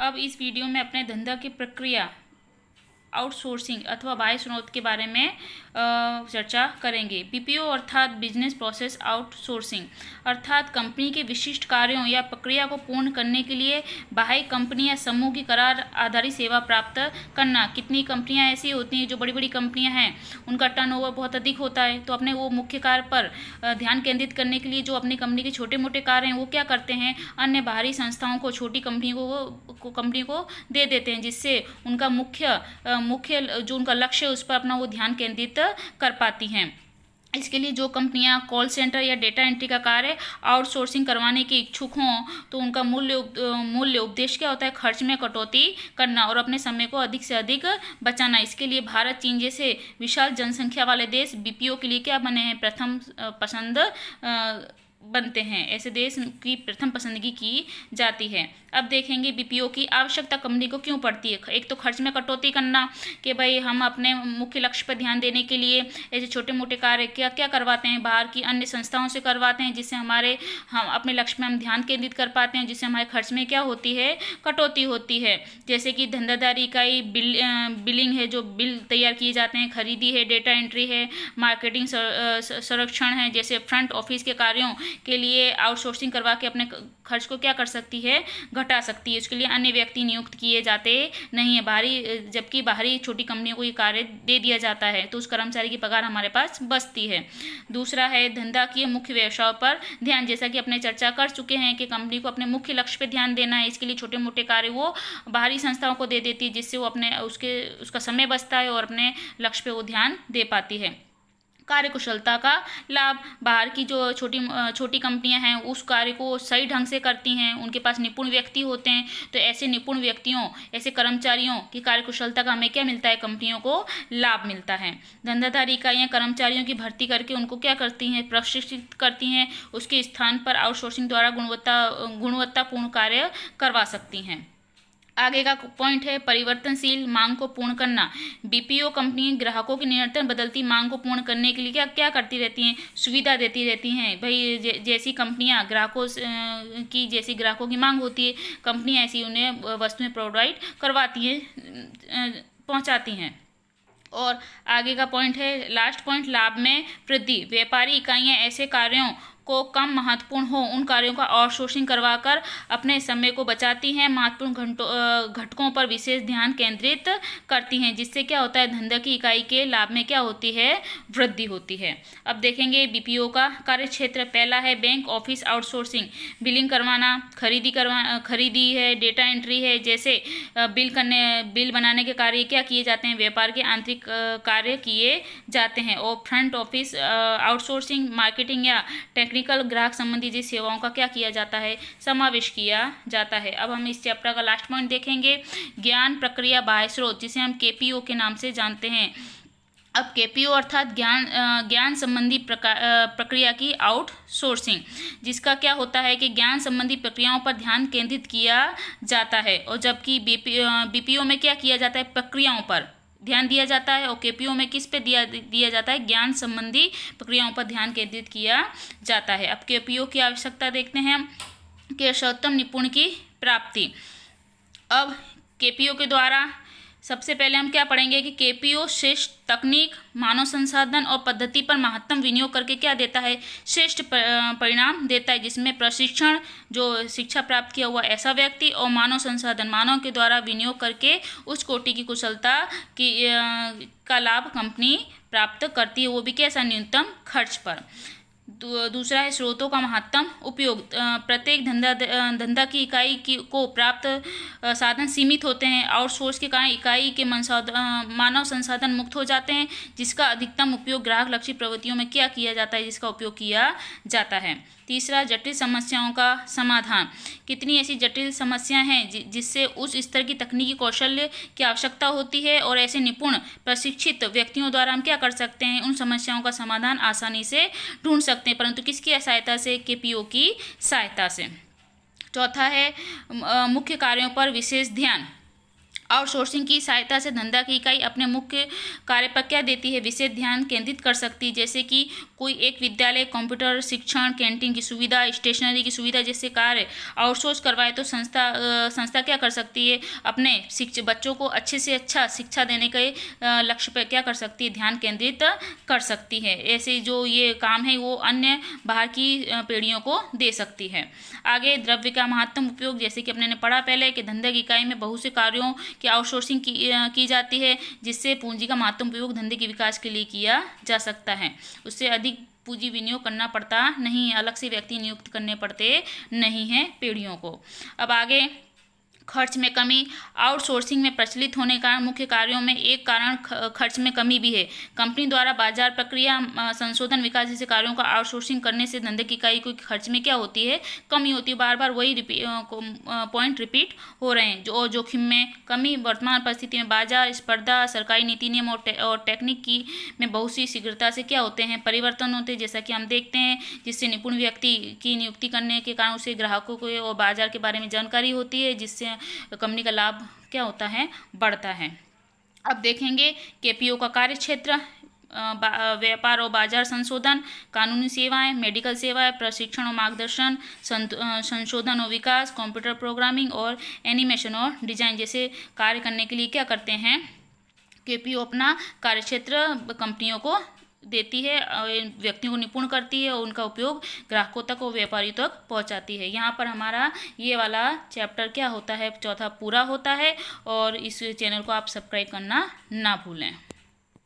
अब इस वीडियो में अपने धंधा की प्रक्रिया आउटसोर्सिंग अथवा बाह्य स्रोत के बारे में चर्चा करेंगे। बीपीओ अर्थात बिजनेस प्रोसेस आउटसोर्सिंग अर्थात कंपनी के विशिष्ट कार्यों या प्रक्रिया को पूर्ण करने के लिए बाह्य कंपनी या समूह की करार आधारित सेवा प्राप्त करना। कितनी कंपनियां ऐसी होती हैं जो बड़ी बड़ी कंपनियां हैं, उनका टर्नओवर बहुत अधिक होता है, तो अपने वो मुख्य कार्य पर ध्यान केंद्रित करने के लिए जो अपनी कंपनी के छोटे मोटे कार्य हैं वो क्या करते हैं, अन्य बाहरी संस्थाओं को, छोटी कंपनी को दे देते हैं, जिससे उनका मुख्य जो उनका लक्ष्य है उस पर अपना वो ध्यान केंद्रित कर पाती हैं। इसके लिए जो कंपनियां कॉल सेंटर या डेटा एंट्री का कार्य आउटसोर्सिंग करवाने के इच्छुक हों तो उनका मूल्य उद्देश्य क्या होता है, खर्च में कटौती करना और अपने समय को अधिक से अधिक बचाना। इसके लिए भारत, चीन जैसे विशाल जनसंख्या वाले देश बीपीओ के लिए क्या बने हैं, प्रथम पसंद बनते हैं। ऐसे देश की प्रथम पसंदगी की जाती है। अब देखेंगे बीपीओ की आवश्यकता कंपनी को क्यों पड़ती है। एक तो खर्च में कटौती करना कि भाई हम अपने मुख्य लक्ष्य पर ध्यान देने के लिए ऐसे छोटे मोटे कार्य क्या करवाते हैं, बाहर की अन्य संस्थाओं से करवाते हैं, जिससे हम अपने लक्ष्य में हम ध्यान केंद्रित कर पाते हैं, जिससे हमारे खर्च में क्या होती है, कटौती होती है। जैसे कि धंधादारी इकाई बिलिंग है, जो बिल तैयार किए जाते हैं, खरीदी है, डेटा एंट्री है, मार्केटिंग संरक्षण है, जैसे फ्रंट ऑफिस के कार्यों के लिए आउटसोर्सिंग करवा के अपने खर्च को क्या कर सकती है, घटा सकती है। उसके लिए अन्य व्यक्ति नियुक्त किए जाते नहीं है जबकि बाहरी छोटी कंपनियों को ये कार्य दे दिया जाता है, तो उस कर्मचारी की पगार हमारे पास बचती है। दूसरा है धंधा की मुख्य व्यवसायों पर ध्यान। जैसा कि अपने चर्चा कर चुके हैं कि कंपनी को अपने मुख्य लक्ष्य पर ध्यान देना है, इसके लिए छोटे मोटे कार्य वो बाहरी संस्थाओं को दे देती है, जिससे वो अपने उसका समय बचता है और अपने लक्ष्य पे वो ध्यान दे पाती है। कार्यकुशलता का लाभ। बाहर की जो छोटी कंपनियां हैं उस कार्य को सही ढंग से करती हैं, उनके पास निपुण व्यक्ति होते हैं, तो ऐसे निपुण व्यक्तियों, ऐसे कर्मचारियों की कार्यकुशलता का हमें क्या मिलता है, कंपनियों को लाभ मिलता है। धंधादारी इकाइयां कर्मचारियों की भर्ती करके उनको क्या करती हैं, प्रशिक्षित करती हैं, उसके स्थान पर आउटसोर्सिंग द्वारा गुणवत्तापूर्ण कार्य करवा सकती हैं। आगे का पॉइंट है परिवर्तनशील मांग को पूर्ण करना। बीपीओ कंपनी ग्राहकों की निरंतर बदलती मांग को पूर्ण करने के लिए क्या करती रहती हैं, सुविधा देती रहती हैं। भाई जैसी कंपनियां जैसी ग्राहकों की मांग होती है, कंपनी ऐसी उन्हें वस्तुएं प्रोवाइड करवाती हैं, पहुंचाती हैं। और आगे का पॉइंट है लास्ट पॉइंट, लाभ में वृद्धि। व्यापारी इकाइयां ऐसे कार्यों को कम महत्वपूर्ण हो उन कार्यों का आउटसोर्सिंग करवाकर अपने समय को बचाती हैं, महत्वपूर्ण घटकों पर विशेष ध्यान केंद्रित करती हैं, जिससे क्या होता है, धंधा की इकाई के लाभ में क्या होती है, वृद्धि होती है। अब देखेंगे बीपीओ का कार्य क्षेत्र। पहला है बैंक ऑफिस आउटसोर्सिंग, बिलिंग करवाना, खरीदी है, डेटा एंट्री है, जैसे बिल बनाने के कार्य क्या किए जाते हैं, व्यापार के आंतरिक कार्य किए जाते हैं। और फ्रंट ऑफिस आउटसोर्सिंग, मार्केटिंग या टेक्निकल ग्राहक संबंधी जिस सेवाओं का क्या किया जाता है, समावेश किया जाता है। अब हम इस चैप्टर का लास्ट पॉइंट देखेंगे, ज्ञान प्रक्रिया बाह्य स्रोत, जिसे हम केपीओ के नाम से जानते हैं। अब केपीओ अर्थात ज्ञान संबंधी प्रक्रिया की आउटसोर्सिंग, जिसका क्या होता है कि ज्ञान संबंधी प्रक्रियाओं पर ध्यान केंद्रित किया जाता है, और जबकि बीपीओ में क्या किया जाता है, प्रक्रियाओं पर ध्यान दिया जाता है, और केपीओ में किस पे दिया जाता है, ज्ञान संबंधी प्रक्रियाओं पर ध्यान केंद्रित किया जाता है। अब केपीओ की आवश्यकता देखते हैं कि सर्वोत्तम निपुण की प्राप्ति। अब केपीओ के द्वारा सबसे पहले हम क्या पढ़ेंगे कि केपीओ श्रेष्ठ तकनीक, मानव संसाधन और पद्धति पर महत्तम विनियोग करके क्या देता है, श्रेष्ठ परिणाम देता है, जिसमें प्रशिक्षण, जो शिक्षा प्राप्त किया हुआ ऐसा व्यक्ति, और मानव संसाधन, मानव के द्वारा विनियोग करके उस कोटि की कुशलता का लाभ कंपनी प्राप्त करती है, वो भी कैसा, न्यूनतम खर्च पर। दूसरा है स्रोतों का महत्तम उपयोग। प्रत्येक धंधा की इकाई को प्राप्त साधन सीमित होते हैं। आउटसोर्स के कारण इकाई के मानव संसाधन मुक्त हो जाते हैं, जिसका अधिकतम उपयोग ग्राहक लक्षी प्रवृत्तियों में क्या किया जाता है, जिसका उपयोग किया जाता है। तीसरा जटिल समस्याओं का समाधान। कितनी ऐसी जटिल समस्याएं हैं जिससे उस स्तर की तकनीकी कौशल्य की आवश्यकता होती है, और ऐसे निपुण प्रशिक्षित व्यक्तियों द्वारा हम क्या कर सकते हैं, उन समस्याओं का समाधान आसानी से ढूंढ सकते हैं, परंतु किसकी सहायता से, केपीओ की सहायता से। चौथा है मुख्य कार्यों पर विशेष ध्यान। आउटसोर्सिंग की सहायता से धंधा की इकाई अपने मुख्य कार्य पर क्या देती है, विशेष ध्यान केंद्रित कर सकती है। जैसे कि कोई एक विद्यालय कंप्यूटर शिक्षण, कैंटीन की सुविधा, स्टेशनरी की सुविधा जैसे कार्य आउटसोर्स करवाए तो संस्था क्या कर सकती है, अपने बच्चों को अच्छे से अच्छा शिक्षा देने के लक्ष्य पर क्या कर सकती है, ध्यान केंद्रित कर सकती है। ऐसे जो ये काम है वो अन्य बाहर की पीढ़ियों को दे सकती है। आगे द्रव्य का महत्तम उपयोग, जैसे कि अपने ने पढ़ा पहले कि धंधे की इकाई में बहुत से कार्यों की आउटसोर्सिंग की जाती है, जिससे पूंजी का महत्तम उपयोग धंधे के विकास के लिए किया जा सकता है। उससे अधिक पूंजी विनियोग करना पड़ता नहीं है, अलग से व्यक्ति नियुक्त करने पड़ते नहीं हैं पीढ़ियों को। अब आगे खर्च में कमी, आउटसोर्सिंग में प्रचलित होने का मुख्य कार्यों में एक कारण खर्च में कमी भी है। कंपनी द्वारा बाजार प्रक्रिया संशोधन विकास जैसे कार्यों का आउटसोर्सिंग करने से धंधे की इकाई को खर्च में क्या होती है, कमी होती है। बार बार वही पॉइंट रिपीट हो रहे हैं। जो जोखिम में कमी, वर्तमान परिस्थिति में बाजार स्पर्धा, सरकारी नीति नियम और टेक्निक की में बहुत सी शीघ्रता से क्या होते हैं, परिवर्तन होते हैं, जैसा कि हम देखते हैं, जिससे निपुण व्यक्ति की नियुक्ति करने के कारण उसे ग्राहकों को और बाजार के बारे में जानकारी होती है, जिससे कंपनी का लाभ क्या होता है, बढ़ता है। अब देखेंगे केपीओ का कार्य क्षेत्र, व्यापार और बाजार संशोधन, कानूनी सेवाएं, मेडिकल सेवाएं, प्रशिक्षण और मार्गदर्शन, संशोधन और विकास, कंप्यूटर प्रोग्रामिंग और एनिमेशन और डिजाइन जैसे कार्य करने के लिए क्या करते हैं, केपीओ अपना कार्यक्षेत्र कंपनियों को देती है, व्यक्तियों को निपुण करती है और उनका उपयोग ग्राहकों तक और व्यापारियों तक पहुंचाती है। यहाँ पर हमारा ये वाला चैप्टर क्या होता है, चौथा पूरा होता है। और इस चैनल को आप सब्सक्राइब करना ना भूलें।